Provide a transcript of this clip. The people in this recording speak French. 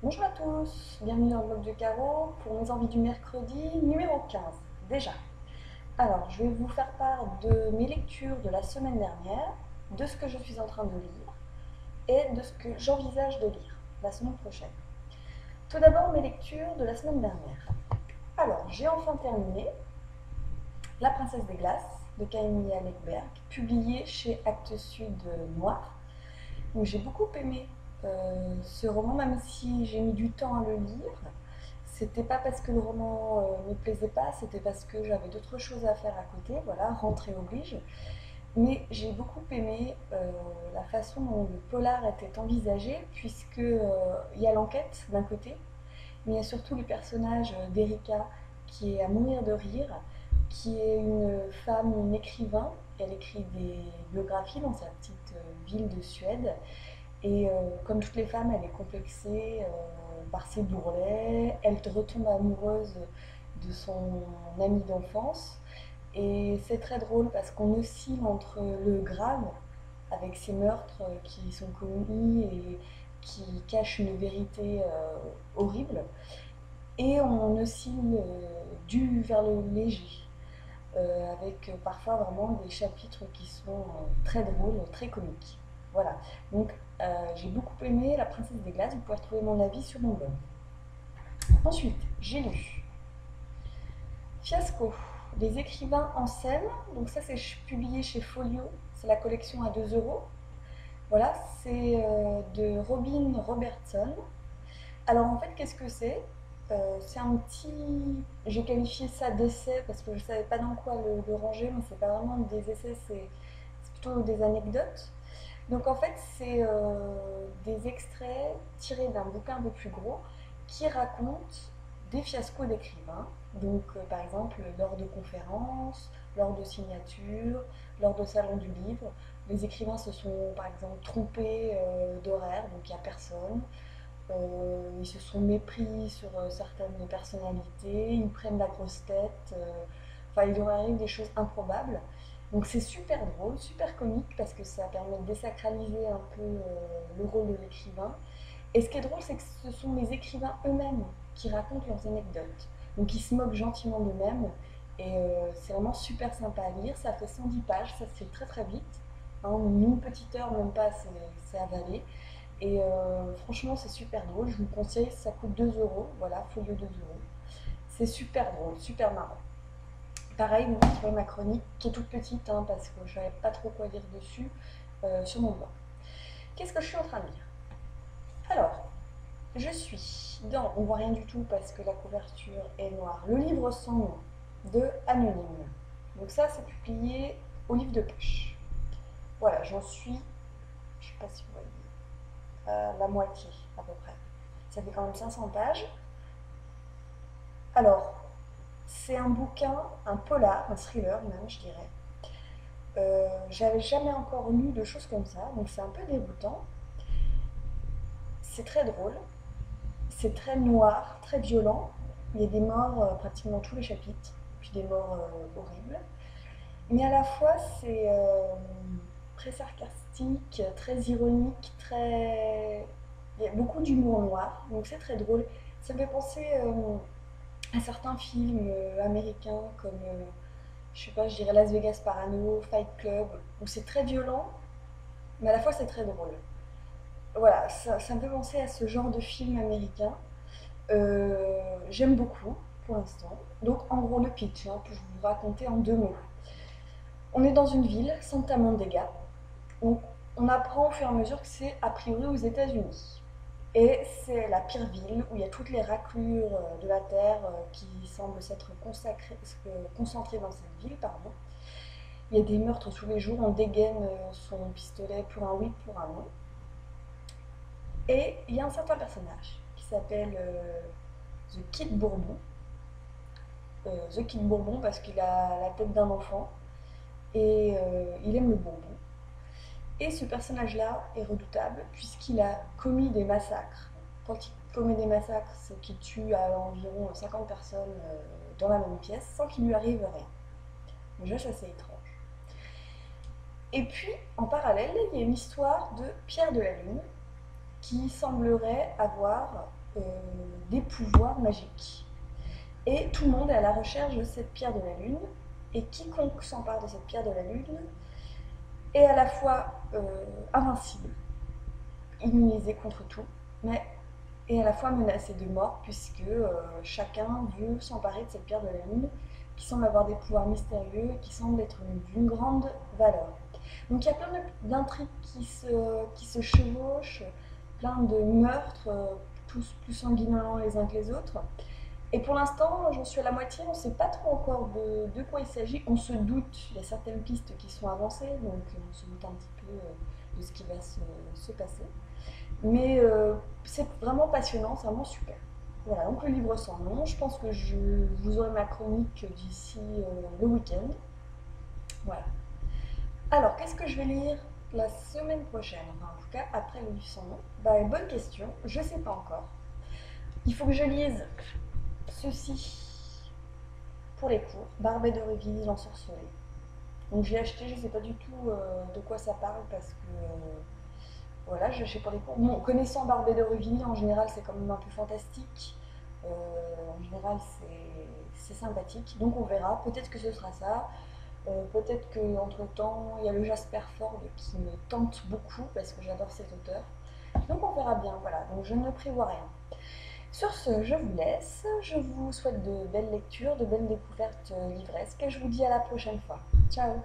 Bonjour à tous, bienvenue dans le blog de Caro pour mes envies du mercredi numéro 15. Déjà, alors je vais vous faire part de mes lectures de la semaine dernière, de ce que je suis en train de lire et de ce que j'envisage de lire la semaine prochaine. Tout d'abord mes lectures de la semaine dernière. Alors, j'ai enfin terminé La Princesse des Glaces de Camille Alekberg, publié chez Actes Sud Noir. Donc j'ai beaucoup aimé ce roman, même si j'ai mis du temps à le lire. C'était pas parce que le roman me plaisait pas, c'était parce que j'avais d'autres choses à faire à côté, voilà, rentrée oblige. Mais j'ai beaucoup aimé la façon dont le polar était envisagé, puisque il y a l'enquête d'un côté, mais il y a surtout le personnage d'Erika qui est à mourir de rire, qui est une femme, une écrivain. Elle écrit des biographies dans sa petite ville de Suède. Et comme toutes les femmes, elle est complexée par ses bourrelets. Elle retombe amoureuse de son ami d'enfance. Et c'est très drôle parce qu'on oscille entre le grave, avec ces meurtres qui sont commis et qui cachent une vérité horrible, et on oscille vers le léger, avec parfois vraiment des chapitres qui sont très drôles, très comiques. Voilà, donc j'ai beaucoup aimé La Princesse des Glaces, vous pouvez retrouver mon avis sur mon blog. Ensuite, j'ai lu Fiasco, les écrivains en scène, donc ça c'est publié chez Folio, c'est la collection à 2 euros. Voilà, c'est de Robin Robertson. Alors en fait, qu'est-ce que c'est? C'est un petit. J'ai qualifié ça d'essai parce que je ne savais pas dans quoi le ranger, mais c'est pas vraiment des essais, c'est plutôt des anecdotes. Donc en fait, c'est des extraits tirés d'un bouquin un peu plus gros qui racontent des fiascos d'écrivains. Donc par exemple, lors de conférences, lors de signatures, lors de salons du livre, les écrivains se sont par exemple trompés d'horaire, donc il n'y a personne. Ils se sont mépris sur certaines personnalités, ils prennent la grosse tête, enfin il leur arrive des choses improbables. Donc c'est super drôle, super comique parce que ça permet de désacraliser un peu le rôle de l'écrivain. Et ce qui est drôle, c'est que ce sont les écrivains eux-mêmes qui racontent leurs anecdotes. Donc ils se moquent gentiment d'eux-mêmes et c'est vraiment super sympa à lire. Ça fait 110 pages, ça se fait très très vite. Hein, une petite heure, même pas, c'est avalé. Et franchement, c'est super drôle. Je vous le conseille, ça coûte 2 euros. Voilà, folio 2 euros. C'est super drôle, super marrant. Pareil, vous retrouvez ma chronique qui est toute petite hein, parce que je n'avais pas trop quoi dire dessus sur mon blog. Qu'est-ce que je suis en train de lire? Alors, je suis dans, on voit rien du tout parce que la couverture est noire, Le livre sans nom de Anonyme. Donc ça, c'est publié au livre de poche. Voilà, j'en suis, je ne sais pas si vous voyez, la moitié à peu près. Ça fait quand même 500 pages. Alors, c'est un bouquin, un polar, un thriller même, je dirais. J'avais jamais encore lu de choses comme ça, donc c'est un peu déroutant. C'est très drôle, c'est très noir, très violent. Il y a des morts pratiquement tous les chapitres, puis des morts horribles. Mais à la fois, c'est très sarcastique, très ironique, très. Il y a beaucoup d'humour noir, donc c'est très drôle. Ça me fait penser à certains films américains comme, je sais pas, je dirais Las Vegas Parano, Fight Club, où c'est très violent, mais à la fois c'est très drôle. Voilà, ça me fait penser à ce genre de film américain. J'aime beaucoup pour l'instant. Donc en gros le pitch, hein, que je vais vous raconter en 2 mots. On est dans une ville, Santa Mondega. On apprend au fur et à mesure que c'est a priori aux États-Unis. Et c'est la pire ville où il y a toutes les raclures de la terre qui semblent s'être concentrées dans cette ville. Pardon. Il y a des meurtres tous les jours, on dégaine son pistolet pour un oui, pour un non. Et il y a un certain personnage qui s'appelle The Kid Bourbon. The Kid Bourbon parce qu'il a la tête d'un enfant et il aime le bourbon. Et ce personnage-là est redoutable puisqu'il a commis des massacres. Quand il commet des massacres, c'est qu'il tue à environ 50 personnes dans la même pièce sans qu'il lui arrive rien. Déjà, ça c'est étrange. Et puis, en parallèle, il y a une histoire de Pierre de la Lune qui semblerait avoir des pouvoirs magiques. Et tout le monde est à la recherche de cette pierre de la lune. Et quiconque s'empare de cette pierre de la lune est à la fois invincible, immunisé contre tout, mais est à la fois menacé de mort, puisque chacun veut s'emparer de cette pierre de la lune, qui semble avoir des pouvoirs mystérieux, qui semble être d'une grande valeur. Donc il y a plein d'intrigues qui se chevauchent, plein de meurtres, tous plus sanguinolents les uns que les autres. Et pour l'instant, j'en suis à la moitié, on ne sait pas trop encore de quoi il s'agit. On se doute, il y a certaines pistes qui sont avancées, donc on se doute un petit peu de ce qui va se passer. Mais c'est vraiment passionnant, c'est vraiment super. Voilà, donc le livre sans nom, je pense que vous aurez ma chronique d'ici le week-end. Voilà. Alors, qu'est-ce que je vais lire la semaine prochaine? Enfin, en tout cas, après le livre sans nom. Bah, bonne question, je sais pas encore. Il faut que je lise ceci pour les cours, Barbet d'Aurevilly, l'ensorcelé. Donc j'ai acheté, je sais pas du tout de quoi ça parle parce que voilà, je sais pour les cours. Bon, connaissant Barbet d'Aurevilly, en général c'est quand même un peu fantastique. En général c'est sympathique, donc on verra. Peut-être que ce sera ça. Peut-être qu'entre temps il y a le Jasper Fforde qui me tente beaucoup parce que j'adore cet auteur. Donc on verra bien, voilà. Donc je ne prévois rien. Sur ce, je vous laisse. Je vous souhaite de belles lectures, de belles découvertes livresques et je vous dis à la prochaine fois. Ciao!